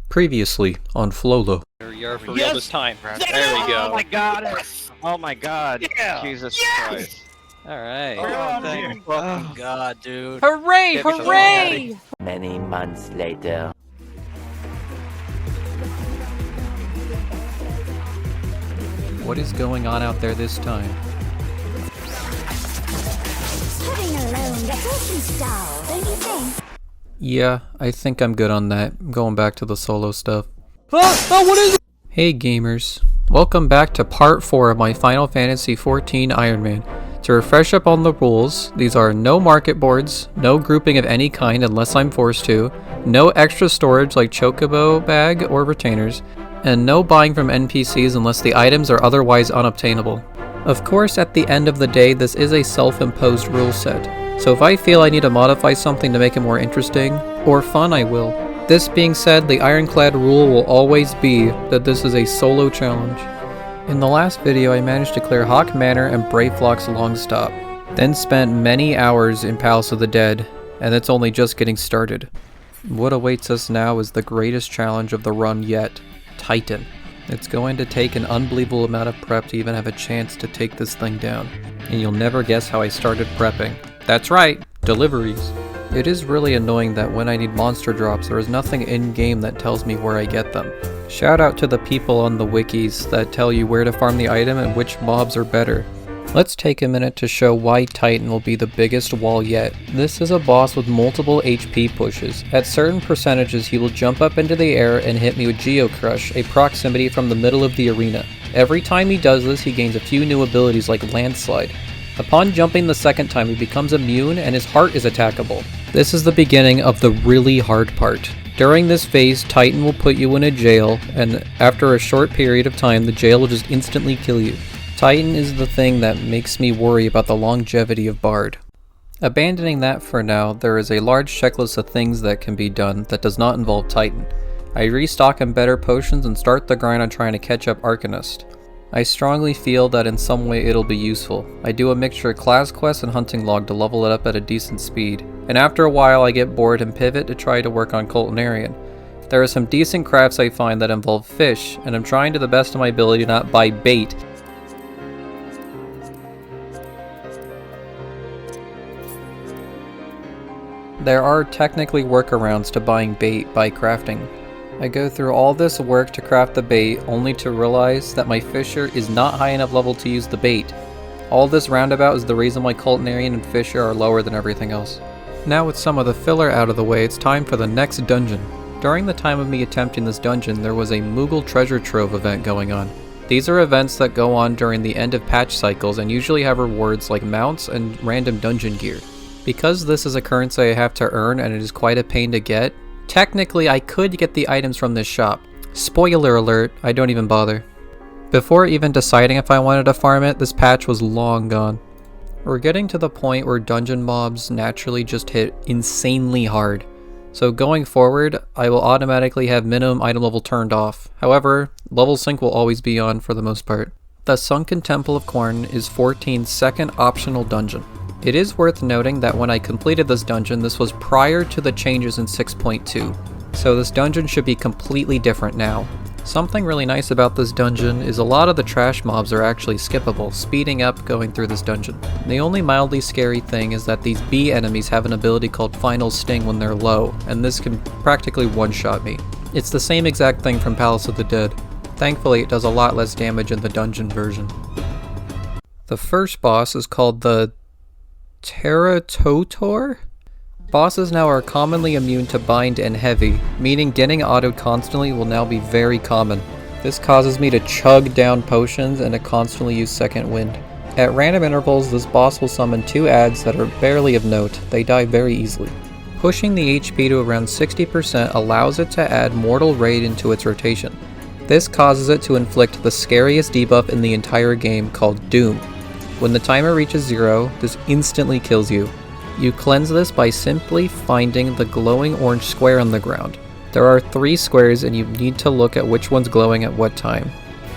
Previously on Flolo. You're for real this time. There we go. Oh my god! Oh my god! Yeah. Jesus Christ! Alright. Oh, Thank fucking God, dude. Hooray! Get me the Hooray! Many months later. What is going on out there this time? Living alone gets awfully style, don't you think? Yeah, I think I'm good on that. I'm going back to the solo stuff. Oh, what is it? Hey gamers. Welcome back to part 4 of my Final Fantasy XIV Ironman. To refresh up on the rules, these are no market boards, no grouping of any kind unless I'm forced to, no extra storage like chocobo bag or retainers, and no buying from NPCs unless the items are otherwise unobtainable. Of course, at the end of the day, this is a self-imposed rule set, so if I feel I need to modify something to make it more interesting or fun, I will. This being said, the ironclad rule will always be that this is a solo challenge. In the last video, I managed to clear Hawk Manor and Brayflock's long stop, then spent many hours in Palace of the Dead, and it's only just getting started. What awaits us now is the greatest challenge of the run yet, Titan. It's going to take an unbelievable amount of prep to even have a chance to take this thing down, and you'll never guess how I started prepping. That's right, deliveries. It is really annoying that when I need monster drops, there is nothing in-game that tells me where I get them. Shout out to the people on the wikis that tell you where to farm the item and which mobs are better. Let's take a minute to show why Titan will be the biggest wall yet. This is a boss with multiple HP pushes. At certain percentages, he will jump up into the air and hit me with Geo Crush, a proximity from the middle of the arena. Every time he does this, he gains a few new abilities like Landslide. Upon jumping the second time, he becomes immune and his heart is attackable. This is the beginning of the really hard part. During this phase, Titan will put you in a jail, and after a short period of time, the jail will just instantly kill you. Titan is the thing that makes me worry about the longevity of Bard. Abandoning that for now, there is a large checklist of things that can be done that does not involve Titan. I restock in better potions and start the grind on trying to catch up Arcanist. I strongly feel that in some way it'll be useful. I do a mixture of class quests and hunting log to level it up at a decent speed, and after a while I get bored and pivot to try to work on Coltonarian. There are some decent crafts I find that involve fish, and I'm trying to the best of my ability to not buy bait. There are technically workarounds to buying bait by crafting. I go through all this work to craft the bait, only to realize that my fisher is not high enough level to use the bait. All this roundabout is the reason why Coltonarian and fisher are lower than everything else. Now with some of the filler out of the way, it's time for the next dungeon. During the time of me attempting this dungeon, there was a Moogle Treasure Trove event going on. These are events that go on during the end of patch cycles and usually have rewards like mounts and random dungeon gear. Because this is a currency I have to earn and it is quite a pain to get, technically I could get the items from this shop. Spoiler alert, I don't even bother. Before even deciding if I wanted to farm it, this patch was long gone. We're getting to the point where dungeon mobs naturally just hit insanely hard. So going forward, I will automatically have minimum item level turned off. However, level sync will always be on for the most part. The Sunken Temple of Corn is 14's second optional dungeon. It is worth noting that when I completed this dungeon, this was prior to the changes in 6.2, so this dungeon should be completely different now. Something really nice about this dungeon is a lot of the trash mobs are actually skippable, speeding up going through this dungeon. The only mildly scary thing is that these bee enemies have an ability called Final Sting when they're low, and this can practically one-shot me. It's the same exact thing from Palace of the Dead. Thankfully, it does a lot less damage in the dungeon version. The first boss is called the Teratotor? Bosses now are commonly immune to bind and heavy, meaning getting autoed constantly will now be very common. This causes me to chug down potions and to constantly use second wind. At random intervals, this boss will summon 2 adds that are barely of note. They die very easily. Pushing the HP to around 60% allows it to add Mortal Raid into its rotation. This causes it to inflict the scariest debuff in the entire game called Doom. When the timer reaches 0, this instantly kills you. You cleanse this by simply finding the glowing orange square on the ground. There are 3 squares and you need to look at which one's glowing at what time.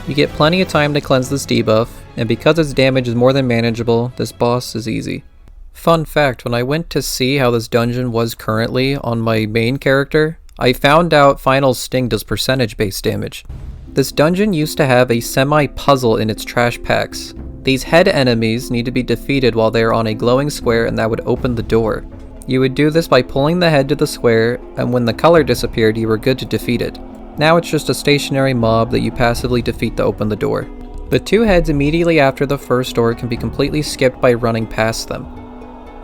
You get plenty of time to cleanse this debuff, and because its damage is more than manageable, this boss is easy. Fun fact, when I went to see how this dungeon was currently on my main character, I found out Final Sting does percentage-based damage. This dungeon used to have a semi-puzzle in its trash packs. These head enemies need to be defeated while they are on a glowing square, and that would open the door. You would do this by pulling the head to the square, and when the color disappeared, you were good to defeat it. Now it's just a stationary mob that you passively defeat to open the door. The two heads immediately after the first door can be completely skipped by running past them.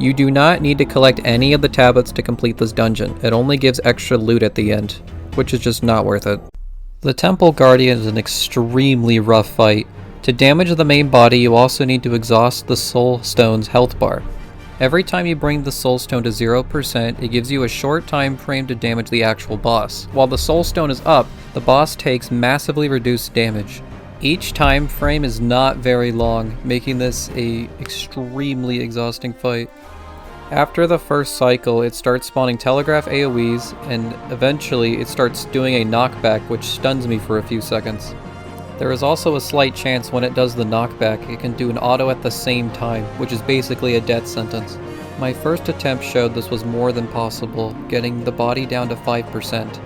You do not need to collect any of the tablets to complete this dungeon. It only gives extra loot at the end, which is just not worth it. The Temple Guardian is an extremely rough fight. To damage the main body, you also need to exhaust the Soul Stone's health bar. Every time you bring the Soul Stone to 0%, it gives you a short time frame to damage the actual boss. While the Soul Stone is up, the boss takes massively reduced damage. Each time frame is not very long, making this a extremely exhausting fight. After the first cycle, it starts spawning telegraph AoEs, and eventually it starts doing a knockback which stuns me for a few seconds. There is also a slight chance when it does the knockback, it can do an auto at the same time, which is basically a death sentence. My first attempt showed this was more than possible, getting the body down to 5%.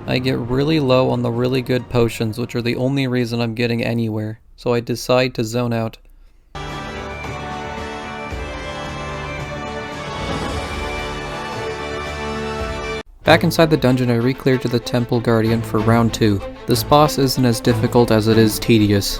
I get really low on the really good potions, which are the only reason I'm getting anywhere, so I decide to zone out. Back inside the dungeon, I re-cleared to the Temple Guardian for round 2. This boss isn't as difficult as it is tedious.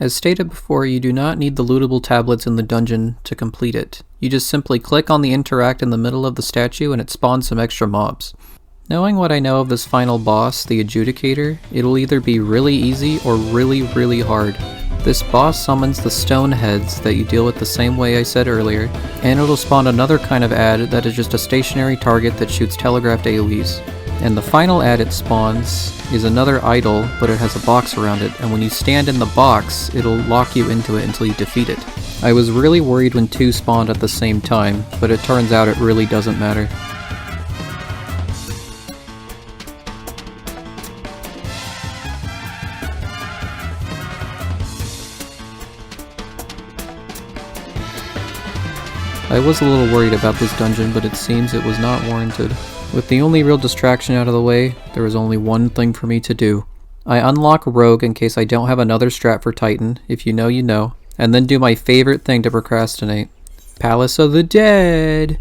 As stated before, you do not need the lootable tablets in the dungeon to complete it. You just simply click on the interact in the middle of the statue and it spawns some extra mobs. Knowing what I know of this final boss, the Adjudicator, it'll either be really easy or really hard. This boss summons the stone heads that you deal with the same way I said earlier, and it'll spawn another kind of ad that is just a stationary target that shoots telegraphed AoEs. And the final ad it spawns is another idol, but it has a box around it, and when you stand in the box, it'll lock you into it until you defeat it. I was really worried when two spawned at the same time, but it turns out it really doesn't matter. I was a little worried about this dungeon, but it seems it was not warranted. With the only real distraction out of the way, there was only one thing for me to do. I unlock Rogue in case I don't have another strat for Titan, if you know you know, and then do my favorite thing to procrastinate. Palace of the Dead!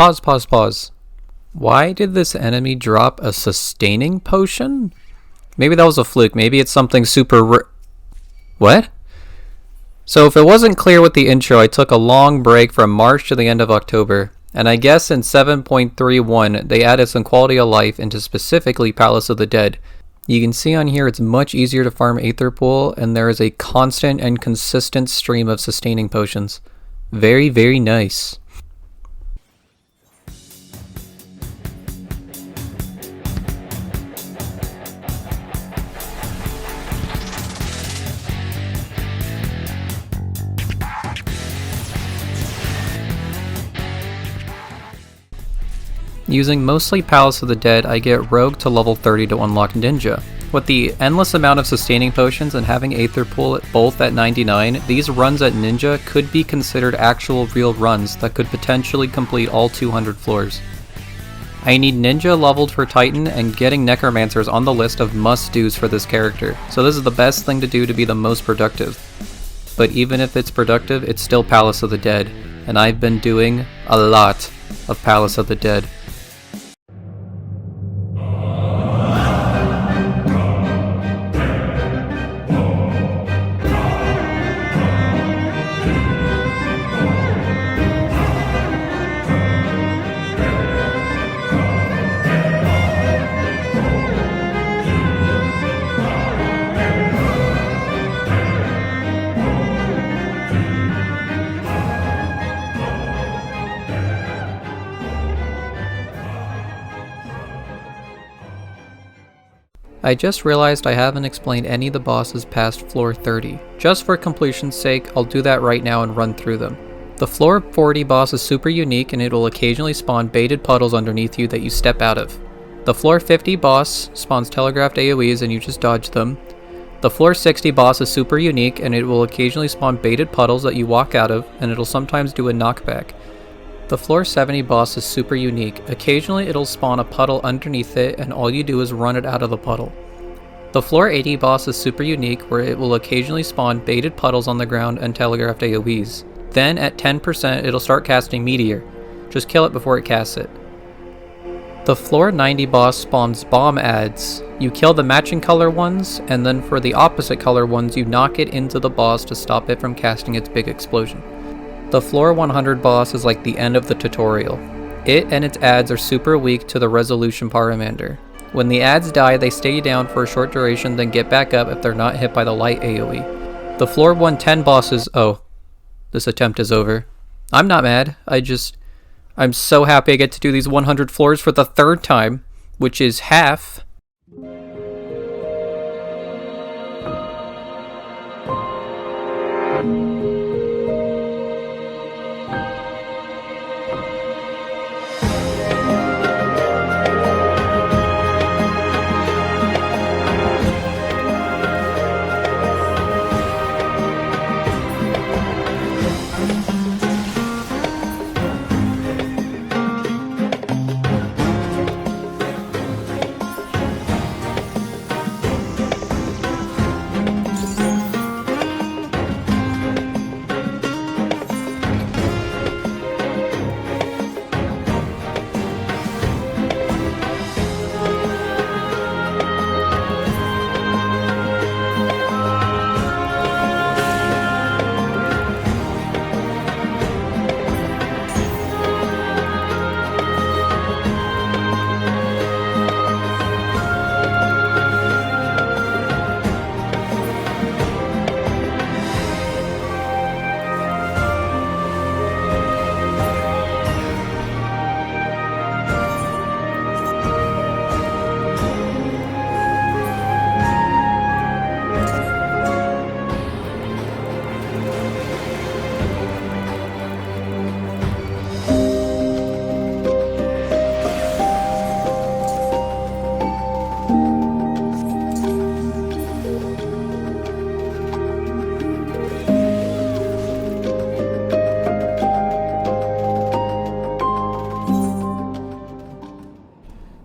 Pause. Why did this enemy drop a sustaining potion? Maybe that was a fluke. Maybe it's something super What? So if it wasn't clear with the intro, I took a long break from March to the end of October. And I guess in 7.31, they added some quality of life into specifically Palace of the Dead. You can see on here it's much easier to farm Aether Pool, and there is a constant and consistent stream of sustaining potions. Very, very nice. Using mostly Palace of the Dead, I get Rogue to level 30 to unlock Ninja. With the endless amount of sustaining potions and having Aether Pool both at 99, these runs at Ninja could be considered actual real runs that could potentially complete all 200 floors. I need Ninja leveled for Titan, and getting Necromancers on the list of must-dos for this character, so this is the best thing to do to be the most productive. But even if it's productive, it's still Palace of the Dead, and I've been doing a lot of Palace of the Dead. I just realized I haven't explained any of the bosses past floor 30. Just for completion's sake, I'll do that right now and run through them. The floor 40 boss is super unique, and it will occasionally spawn baited puddles underneath you that you step out of. The floor 50 boss spawns telegraphed AoEs and you just dodge them. The floor 60 boss is super unique, and it will occasionally spawn baited puddles that you walk out of, and it'll sometimes do a knockback. The floor 70 boss is super unique. Occasionally it'll spawn a puddle underneath it, and all you do is run it out of the puddle. The floor 80 boss is super unique, where it will occasionally spawn baited puddles on the ground and telegraphed AoEs. Then at 10% it'll start casting Meteor. Just kill it before it casts it. The floor 90 boss spawns bomb ads. You kill the matching color ones, and then for the opposite color ones you knock it into the boss to stop it from casting its big explosion. The floor 100 boss is like the end of the tutorial. It and its ads are super weak to the Resolution Paramander. When the ads die, they stay down for a short duration, then get back up if they're not hit by the light AoE. The floor 110 boss is... oh, this attempt is over. I'm not mad, I'm so happy I get to do these 100 floors for the third time, which is half.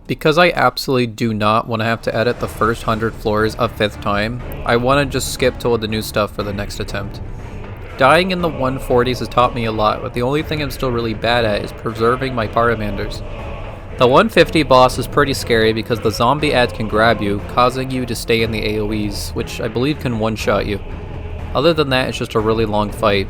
Because I absolutely do not want to have to edit the first 100 floors a 5th time, I want to just skip to all the new stuff for the next attempt. Dying in the 140s has taught me a lot, but the only thing I'm still really bad at is preserving my Paramanders. The 150 boss is pretty scary because the zombie ads can grab you, causing you to stay in the AoEs, which I believe can one-shot you. Other than that, it's just a really long fight.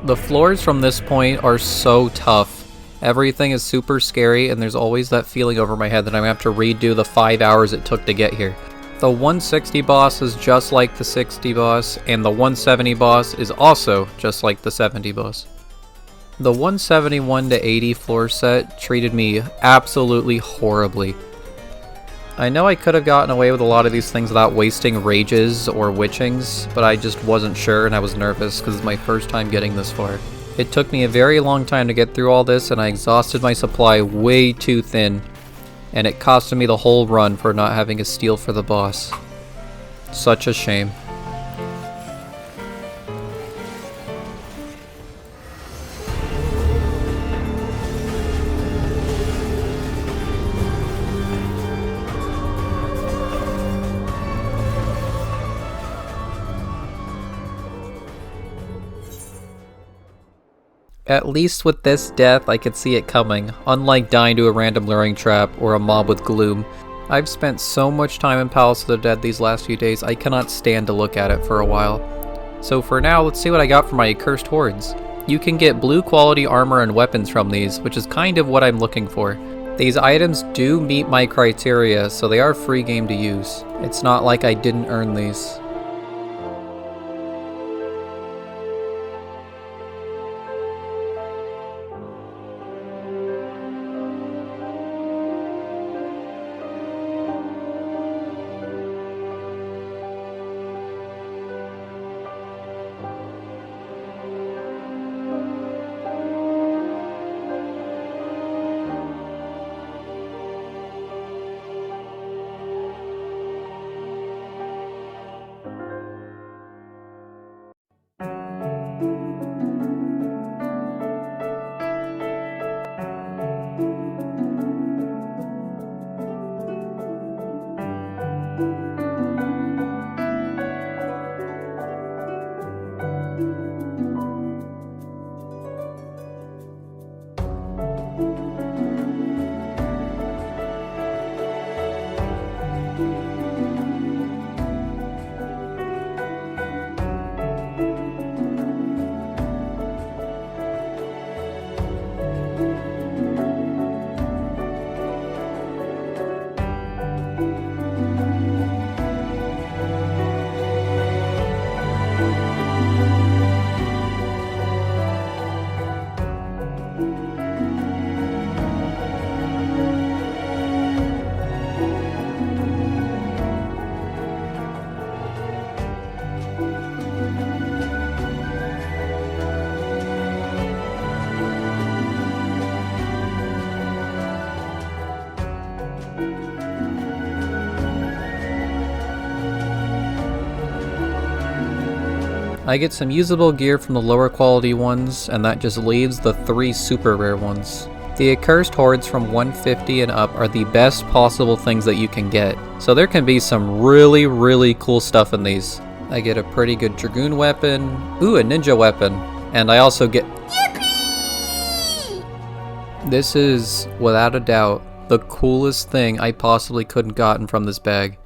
The floors from this point are so tough. Everything is super scary, and there's always that feeling over my head that I'm gonna have to redo the 5 hours it took to get here. The 160 boss is just like the 60 boss, and the 170 boss is also just like the 70 boss. The 171 to 80 floor set treated me absolutely horribly. I know I could have gotten away with a lot of these things without wasting rages or witchings, but I just wasn't sure and I was nervous because it's my first time getting this far. It took me a very long time to get through all this, and I exhausted my supply way too thin, and it costed me the whole run for not having a steal for the boss. Such a shame. At least with this death, I could see it coming, unlike dying to a random luring trap or a mob with gloom. I've spent so much time in Palace of the Dead these last few days, I cannot stand to look at it for a while. So for now, let's see what I got for my Accursed Hordes. You can get blue quality armor and weapons from these, which is kind of what I'm looking for. These items do meet my criteria, so they are free game to use. It's not like I didn't earn these. I get some usable gear from the lower quality ones, and that just leaves the 3 super rare ones. The Accursed Hordes from 150 and up are the best possible things that you can get, so there can be some really cool stuff in these. I get a pretty good Dragoon weapon, ooh, a ninja weapon, and I also get Yippee! This is, without a doubt, the coolest thing I possibly could have gotten from this bag.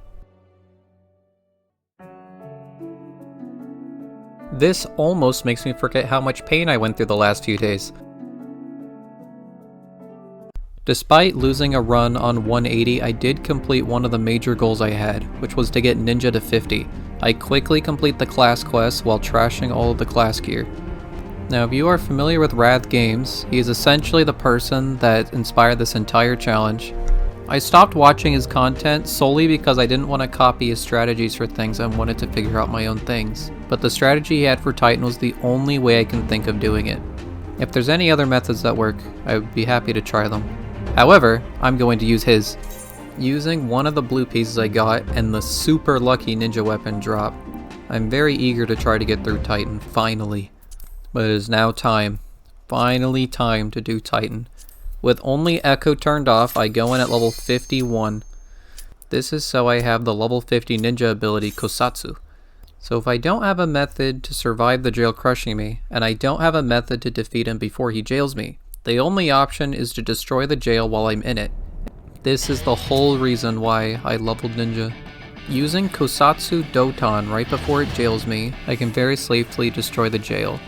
This almost makes me forget how much pain I went through the last few days. Despite losing a run on 180, I did complete one of the major goals I had, which was to get Ninja to 50. I quickly complete the class quest while trashing all of the class gear. Now if you are familiar with Wrath Games, he is essentially the person that inspired this entire challenge. I stopped watching his content solely because I didn't want to copy his strategies for things and wanted to figure out my own things. But the strategy he had for Titan was the only way I can think of doing it. If there's any other methods that work, I would be happy to try them. However, I'm going to use his. Using one of the blue pieces I got and the super lucky ninja weapon drop, I'm very eager to try to get through Titan, finally. But it is now time. Finally time to do Titan. With only Echo turned off, I go in at level 51. This is so I have the level 50 ninja ability Kosatsu. So if I don't have a method to survive the jail crushing me, and I don't have a method to defeat him before he jails me, the only option is to destroy the jail while I'm in it. This is the whole reason why I leveled ninja. Using Kosatsu Doton right before it jails me, I can very safely destroy the jail.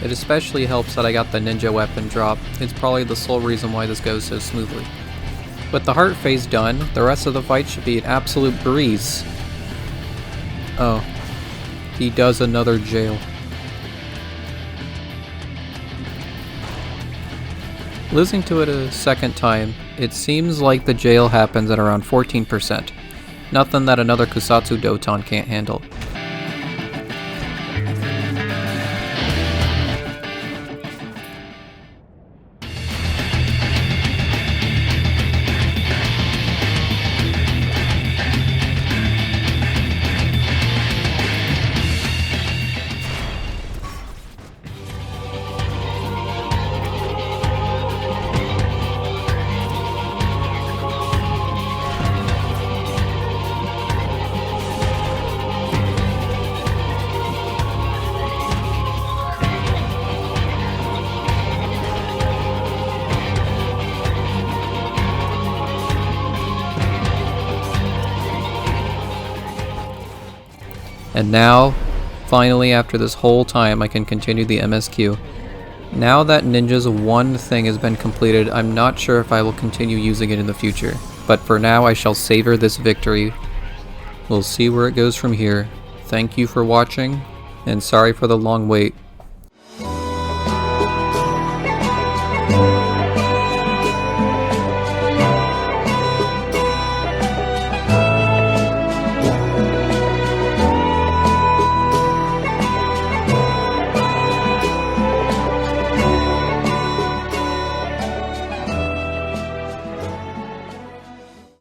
It especially helps that I got the ninja weapon drop. It's probably the sole reason why this goes so smoothly. With the heart phase done, the rest of the fight should be an absolute breeze. Oh. He does another jail. Losing to it a second time, it seems like the jail happens at around 14%. Nothing that another Kusatsu Doton can't handle. And now, finally after this whole time, I can continue the MSQ. Now that Ninja's one thing has been completed, I'm not sure if I will continue using it in the future. But for now, I shall savor this victory. We'll see where it goes from here. Thank you for watching, and sorry for the long wait.